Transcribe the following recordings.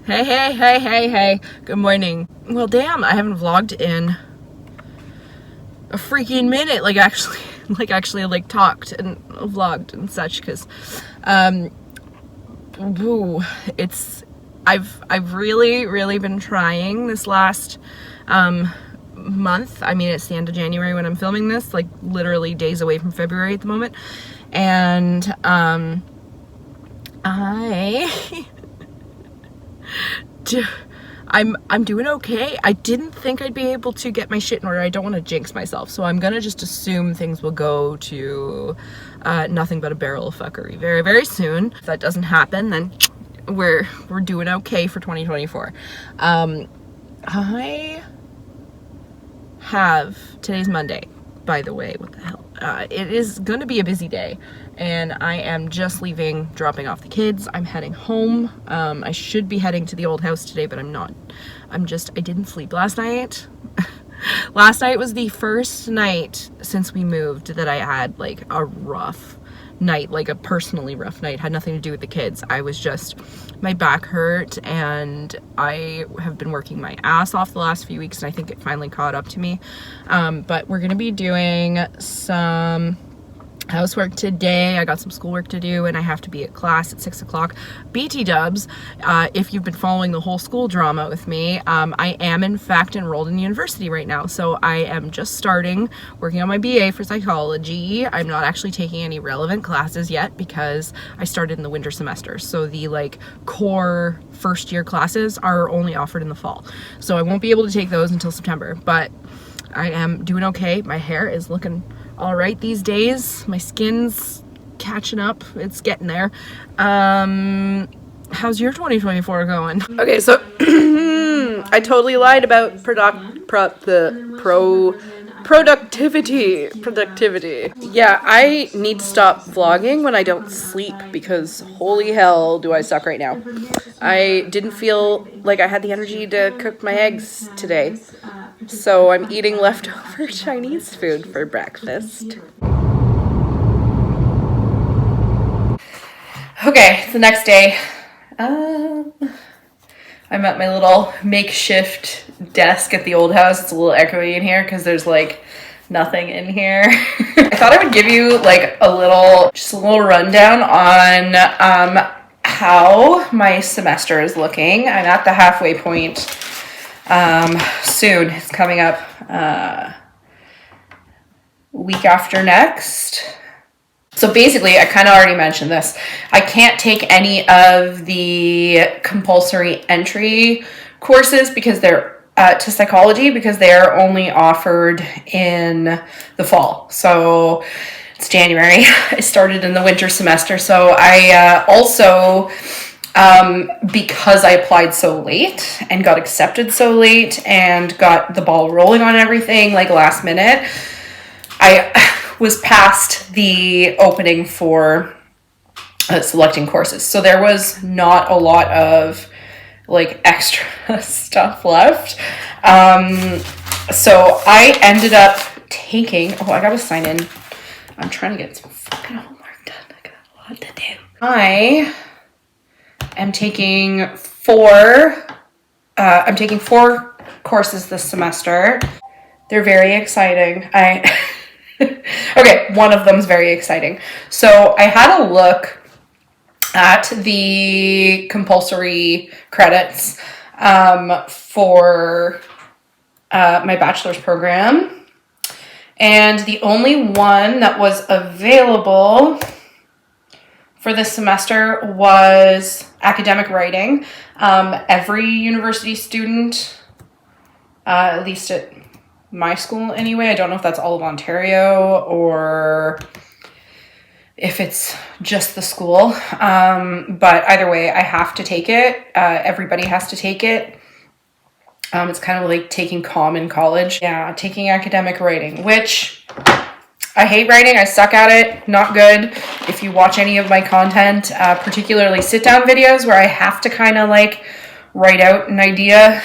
Hey. Good morning. Well, damn, I haven't vlogged in a freaking minute. Like actually talked and vlogged and such, because I've really been trying this last month. I mean, it's the end of January when I'm filming this, like literally days away from February at the moment. And I'm doing okay. I didn't think I'd be able to get my shit in order. I don't want to jinx myself, so I'm gonna just assume things will go to nothing but a barrel of fuckery very soon. If that doesn't happen, then we're doing okay for 2024. Today's Monday, by the way. What the hell? It is gonna be a busy day, and I am just leaving, dropping off the kids. I'm heading home. I should be heading to the old house today, but I'm not. I didn't sleep last night. Last night was the first night since we moved that I had like a rough night, like a personally rough night. Had nothing to do with the kids. My back hurt, and I have been working my ass off the last few weeks, and I think it finally caught up to me. But we're gonna be doing some housework today. I got some schoolwork to do, and I have to be at class at 6 o'clock. BT dubs, if you've been following the whole school drama with me, I am in fact enrolled in university right now. So I am just starting working on my BA for psychology. I'm not actually taking any relevant classes yet because I started in the winter semester. So the like core first year classes are only offered in the fall. So I won't be able to take those until September, but I am doing okay. My hair is looking all right these days. My skin's catching up. It's getting there. How's your 2024 going? Okay, so I totally lied about productivity. Yeah, I need to stop vlogging when I don't sleep, because holy hell do I suck right now. I didn't feel like I had the energy to cook my eggs today, so I'm eating leftover Chinese food for breakfast. Okay, it's the next day. I'm at my little makeshift desk at the old house. It's a little echoey in here because there's like nothing in here. I thought I would give you like a little rundown on how my semester is looking. I'm at the halfway point. Soon. It's coming up week after next. So basically, I kind of already mentioned this. I can't take any of the compulsory entry courses because they're to psychology, because they are only offered in the fall. So it's January. I started in the winter semester. So I also, because I applied so late and got accepted so late and got the ball rolling on everything like last minute, I was past the opening for selecting courses. So there was not a lot of like extra stuff left. So I ended up taking, I gotta sign in. I'm trying to get some fucking homework done. I got a lot to do. I am taking four courses this semester. They're very exciting. Okay, one of them's very exciting. So I had a look at the compulsory credits for my bachelor's program, and the only one that was available for this semester was academic writing. Every university student, at least at my school anyway, I don't know if that's all of Ontario or if it's just the school, but either way, I have to take it. Everybody has to take it. It's kind of like taking comm in college. Yeah, taking academic writing, which I hate writing. I suck at it. Not good. If you watch any of my content, particularly sit-down videos where I have to kind of like write out an idea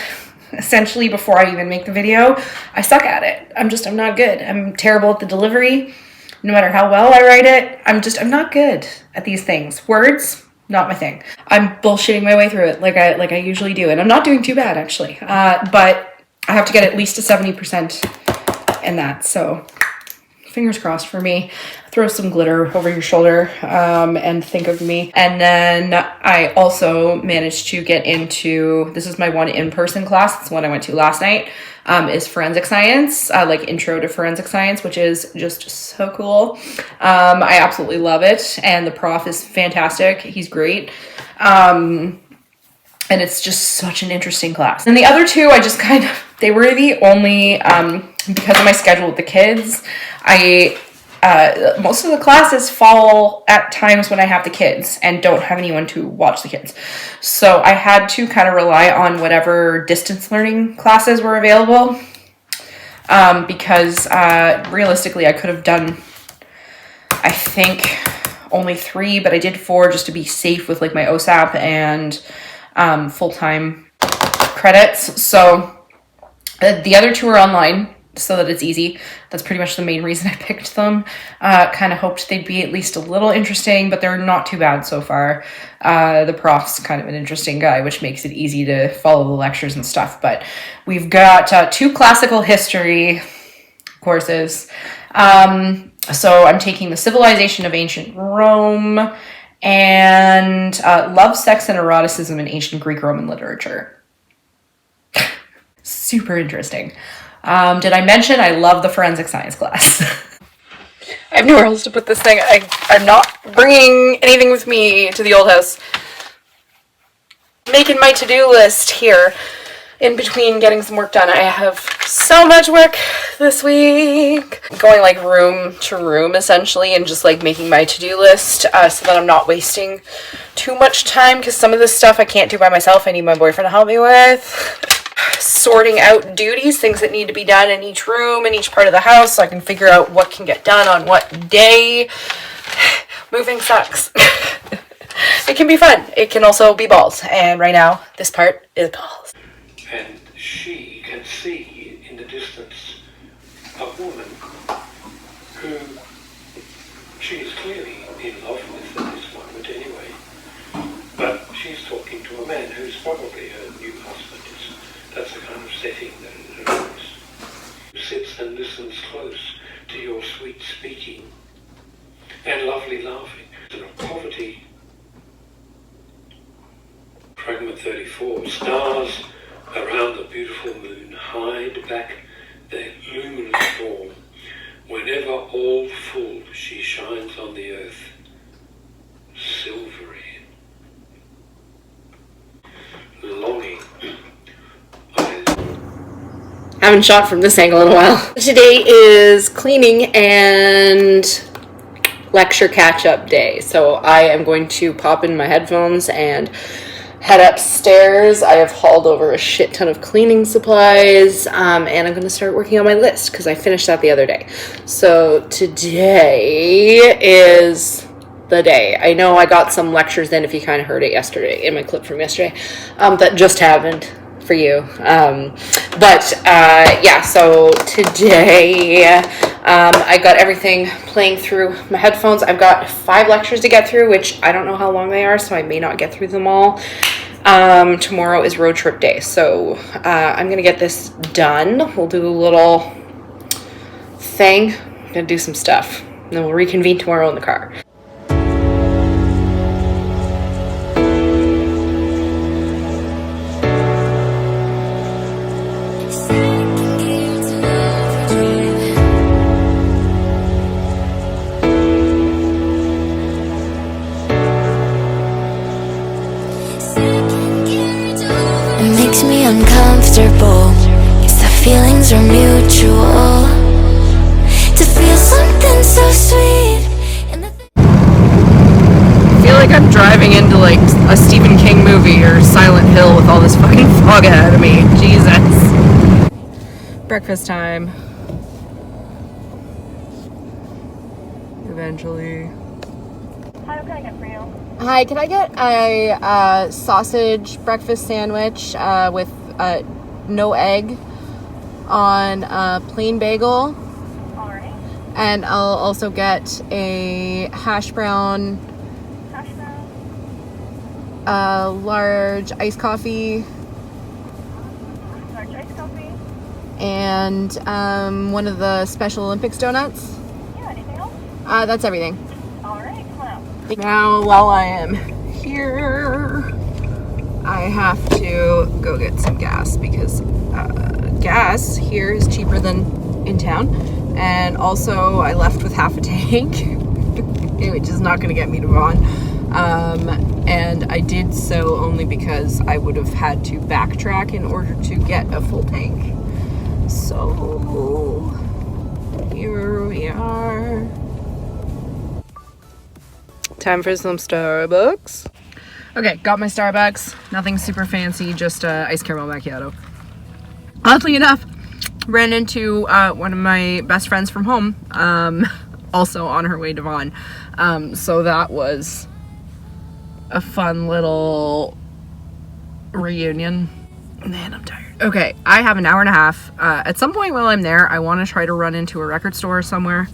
essentially before I even make the video, I suck at it. I'm not good. I'm terrible at the delivery. No matter how well I write it, I'm not good at these things. Words, not my thing. I'm bullshitting my way through it like I usually do, and I'm not doing too bad actually. But I have to get at least a 70% in that, so fingers crossed for me. Throw some glitter over your shoulder and think of me. And then I also managed to get into, this is my one in-person class, it's the one I went to last night, is forensic science, like intro to forensic science, which is just so cool. I absolutely love it, and the prof is fantastic. He's great. And it's just such an interesting class. And the other two, I just kind of, they were the only, because of my schedule with the kids, most of the classes fall at times when I have the kids and don't have anyone to watch the kids. So I had to kind of rely on whatever distance learning classes were available, because realistically I could have done, I think, only 3, but I did 4 just to be safe with like my OSAP and full-time credits. So the other 2 are online so that it's easy. That's pretty much the main reason I picked them. Kind of hoped they'd be at least a little interesting, but they're not too bad so far. The prof's kind of an interesting guy, which makes it easy to follow the lectures and stuff. But we've got 2 classical history courses. So I'm taking the Civilization of Ancient Rome and Love, Sex, and Eroticism in Ancient Greek Roman Literature. Super interesting. Did I mention I love the forensic science class? I have nowhere else to put this thing. I'm not bringing anything with me to the old house. Making my to-do list here in between getting some work done. I have so much work this week. Going like room to room essentially and just like making my to-do list so that I'm not wasting too much time, because some of this stuff I can't do by myself. I need my boyfriend to help me with. Sorting out duties, things that need to be done in each room, in each part of the house, so I can figure out what can get done on what day. Moving sucks. It can be fun. It can also be balls. And right now, this part is balls. And she can see in the distance a woman who she is clearly in love with at this moment anyway. But she's talking to a man who's probably her new husband. That's the kind of setting that it arises. Who sits and listens close to your sweet speaking and lovely laughing. And of poverty. Fragment 34. Stars around the beautiful moon hide back their luminous form. Whenever all full she shines on the earth, silvery, longing. Haven't shot from this angle in a while. Today is cleaning and lecture catch-up day. So I am going to pop in my headphones and head upstairs. I have hauled over a shit ton of cleaning supplies, and I'm going to start working on my list because I finished that the other day. So today is the day. I know I got some lectures in, if you kind of heard it yesterday, in my clip from yesterday, that just happened for you. Yeah, so today I got everything playing through my headphones. I've got 5 lectures to get through, which I don't know how long they are, so I may not get through them all. Tomorrow is road trip day, so I'm gonna get this done. We'll do a little thing. I'm gonna do some stuff, and then we'll reconvene tomorrow in the car. Uncomfortable, guess the feelings are mutual. To feel something so sweet. I feel like I'm driving into like a Stephen King movie or Silent Hill with all this fucking fog ahead of me. Jesus. Breakfast time. Eventually. Hi, what can I get for you? Hi, can I get a sausage breakfast sandwich with no egg on a plain bagel? Alright. And I'll also get a hash brown. Hash brown. a large iced coffee, Large iced coffee. and one of the Special Olympics donuts. Yeah, anything else? That's everything. All right, come on out. Now, while I am here, I have to go get some gas because gas here is cheaper than in town. And also, I left with half a tank, which is not going to get me to Vaughan. And I did so only because I would have had to backtrack in order to get a full tank. So, here we are. Time for some Starbucks. Okay, got my Starbucks. Nothing super fancy, just ice caramel macchiato. Oddly enough, ran into one of my best friends from home, also on her way to Vaughan. So that was a fun little reunion. Man, I'm tired. Okay, I have an hour and a half. At some point while I'm there, I want to try to run into a record store somewhere.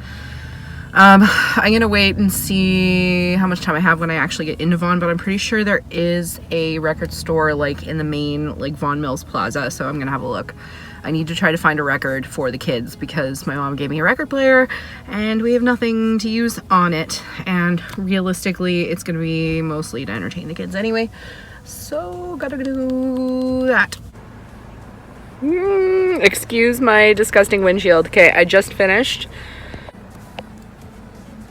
I'm gonna wait and see how much time I have when I actually get into Vaughan, but I'm pretty sure there is a record store like in the main like Vaughan Mills Plaza, so I'm gonna have a look. I need to try to find a record for the kids because my mom gave me a record player and we have nothing to use on it, and realistically it's gonna be mostly to entertain the kids anyway, so gotta do that. Excuse my disgusting windshield. Okay, I just finished.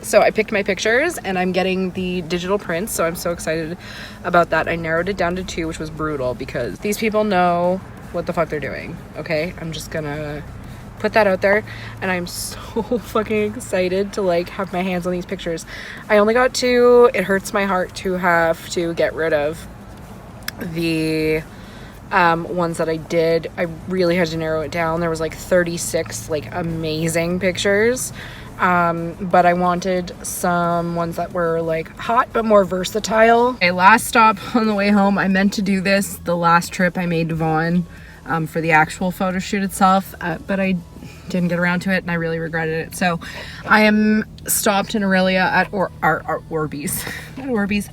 So I picked my pictures and I'm getting the digital prints, so I'm so excited about that. I narrowed it down to 2, which was brutal because these people know what the fuck they're doing, okay? I'm just gonna put that out there, and I'm so fucking excited to like have my hands on these pictures. I only got 2. It hurts my heart to have to get rid of the ones that I did. I really had to narrow it down. There was like 36 like amazing pictures. But I wanted some ones that were like hot but more versatile. Okay, last stop on the way home. I meant to do this the last trip I made to Vaughan for the actual photo shoot itself, but I didn't get around to it and I really regretted it. So I am stopped in Aurelia at Orbeez.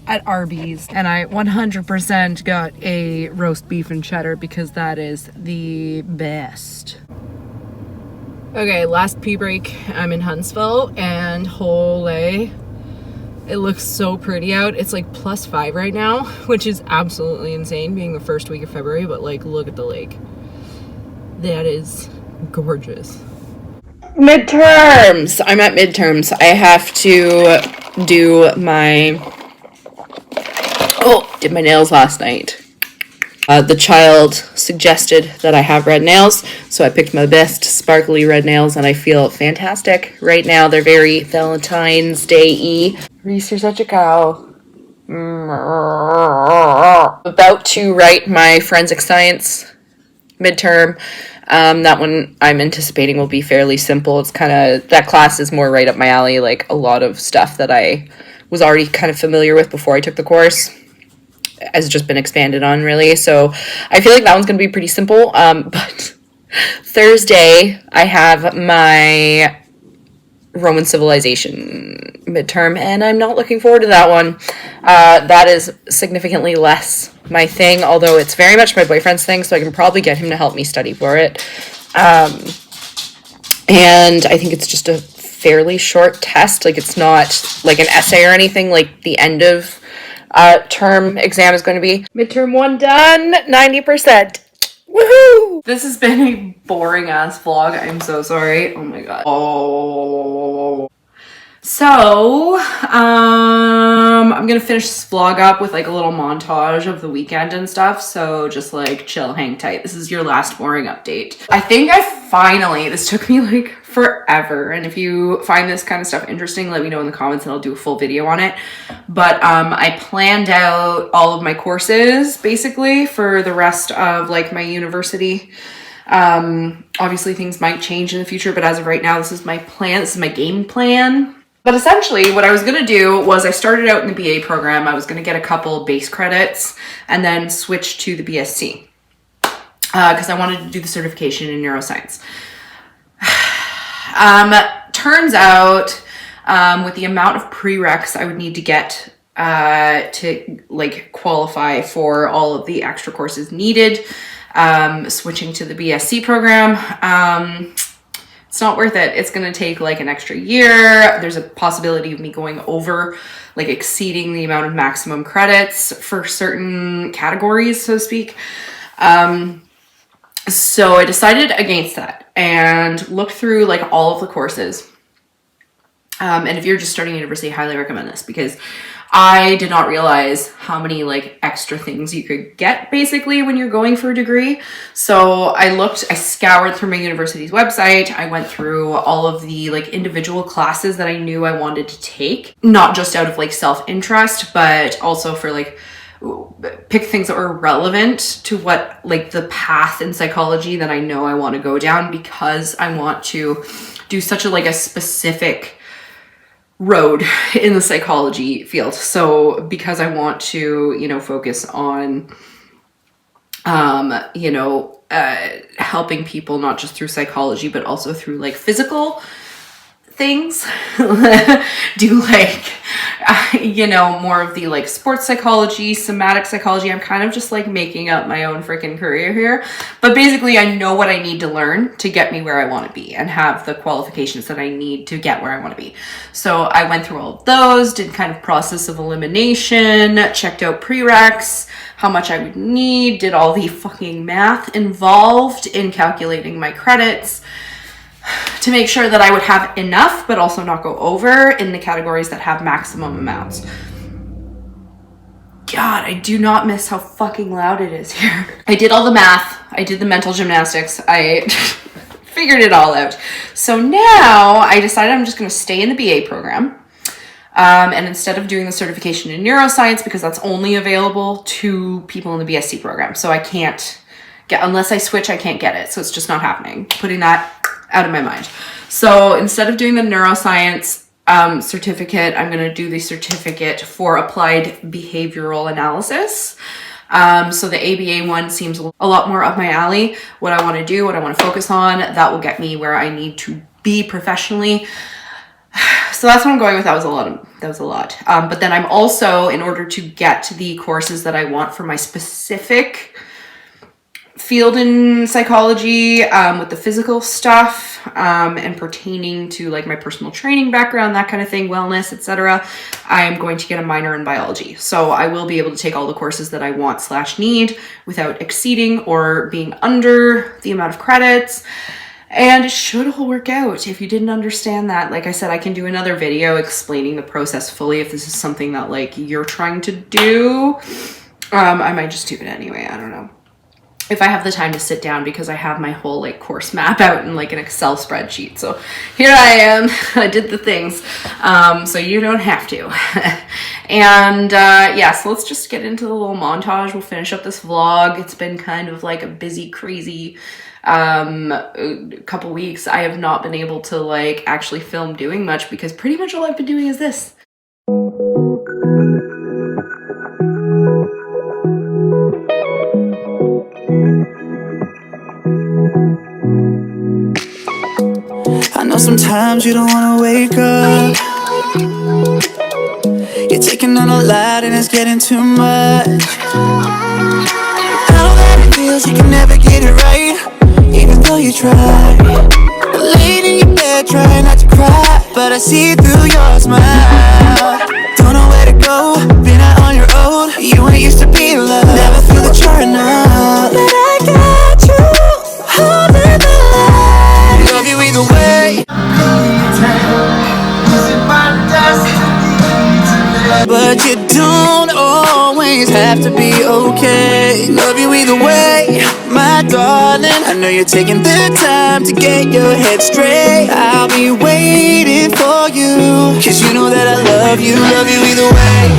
At Arby's, and I 100% got a roast beef and cheddar because that is the best. Okay, last pee break. I'm in Huntsville, and holy, it looks so pretty out. It's like +5 right now, which is absolutely insane being the first week of February, but like look at the lake. That is gorgeous. Midterms! I'm at midterms. I have to do did my nails last night. The child suggested that I have red nails, so I picked my best sparkly red nails, and I feel fantastic right now. They're very Valentine's Day-y. Reese, you're such a cow. About to write my forensic science midterm. That one I'm anticipating will be fairly simple. It's kind of, that class is more right up my alley, like a lot of stuff that I was already kind of familiar with before I took the course has just been expanded on, really. So I feel like that one's going to be pretty simple. But Thursday, I have my Roman civilization midterm, and I'm not looking forward to that one. That is significantly less my thing, although it's very much my boyfriend's thing, so I can probably get him to help me study for it. And I think it's just a fairly short test. Like, it's not like an essay or anything like the end of term exam is going to be. Midterm 1 done, 90%. Woohoo! This has been a boring ass vlog. I'm so sorry. Oh my god. Oh. So, I'm gonna finish this vlog up with like a little montage of the weekend and stuff. So just like chill, hang tight. This is your last boring update. I think I finally, this took me like forever. And if you find this kind of stuff interesting, let me know in the comments and I'll do a full video on it. But I planned out all of my courses basically for the rest of like my university. Obviously things might change in the future, but as of right now, this is my plan. This is my game plan. But essentially what I was going to do was I started out in the BA program. I was going to get a couple base credits and then switch to the BSc because I wanted to do the certification in neuroscience. Turns out with the amount of prereqs I would need to get to like qualify for all of the extra courses needed. Switching to the BSc program, it's not worth it. It's going to take like an extra year. There's a possibility of me going over, like exceeding the amount of maximum credits for certain categories, so to speak. So I decided against that and looked through like all of the courses. And if you're just starting university, I highly recommend this because I did not realize how many like extra things you could get basically when you're going for a degree. So I scoured through my university's website. I went through all of the like individual classes that I knew I wanted to take, not just out of like self-interest, but also for like pick things that were relevant to what like the path in psychology that I know I want to go down, because I want to do such a like a specific road in the psychology field. So because I want to, you know, focus on, helping people not just through psychology, but also through like physical things, do like, more of the like sports psychology, somatic psychology. I'm kind of just like making up my own freaking career here. But basically I know what I need to learn to get me where I want to be and have the qualifications that I need to get where I want to be. So I went through all of those, did kind of process of elimination, checked out prereqs, how much I would need, did all the fucking math involved in calculating my credits to make sure that I would have enough, but also not go over in the categories that have maximum amounts. God, I do not miss how fucking loud it is here. I did all the math. I did the mental gymnastics. I figured it all out. So now I decided I'm just going to stay in the BA program. And instead of doing the certification in neuroscience, because that's only available to people in the BSc program. So I can't get, unless I switch, I can't get it. So it's just not happening. Putting that out of my mind. So instead of doing the neuroscience certificate, I'm going to do the certificate for applied behavioral analysis. So the ABA one seems a lot more up my alley. What I want to do, what I want to focus on, that will get me where I need to be professionally. So that's what I'm going with. That was a lot. But then I'm also, in order to get the courses that I want for my specific field in psychology, with the physical stuff, and pertaining to like my personal training background, that kind of thing, wellness, etc., I am going to get a minor in biology. So I will be able to take all the courses that I want / need without exceeding or being under the amount of credits. And it should all work out. If you didn't understand that, like I said, I can do another video explaining the process fully if this is something that like you're trying to do. I might just do it anyway. I don't know. If I have the time to sit down, because I have my whole like course map out in like an Excel spreadsheet. So here I am, I did the things. So you don't have to. And yeah, so let's just get into the little montage. We'll finish up this vlog. It's been kind of like a busy, crazy couple weeks. I have not been able to like actually film doing much because pretty much all I've been doing is this. I know sometimes you don't wanna wake up. You're taking on a lot and it's getting too much. I know that it feels you can never get it right, even though you try. Laying in your bed trying not to cry, but I see through your smile. Don't know where to go, been out on your own. You ain't used to be loved, never feel that you're enough. But I got you, holding the line. Love you either way. But you don't always have to be okay. Love you either way, my darling. I know you're taking the time to get your head straight. I'll be waiting for you, 'cause you know that I love you either way.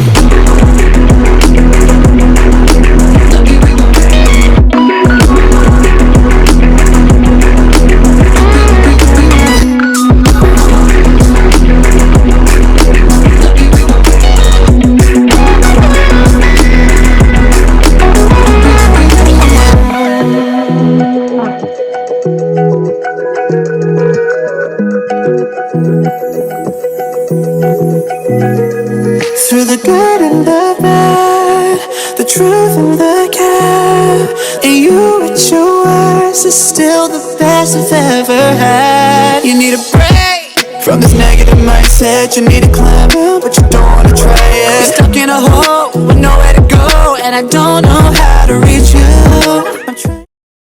Through the good and this is still the best I've ever had. You need a break from this negative mindset. You need to climb out, but you don't wanna try it. You're stuck in a hole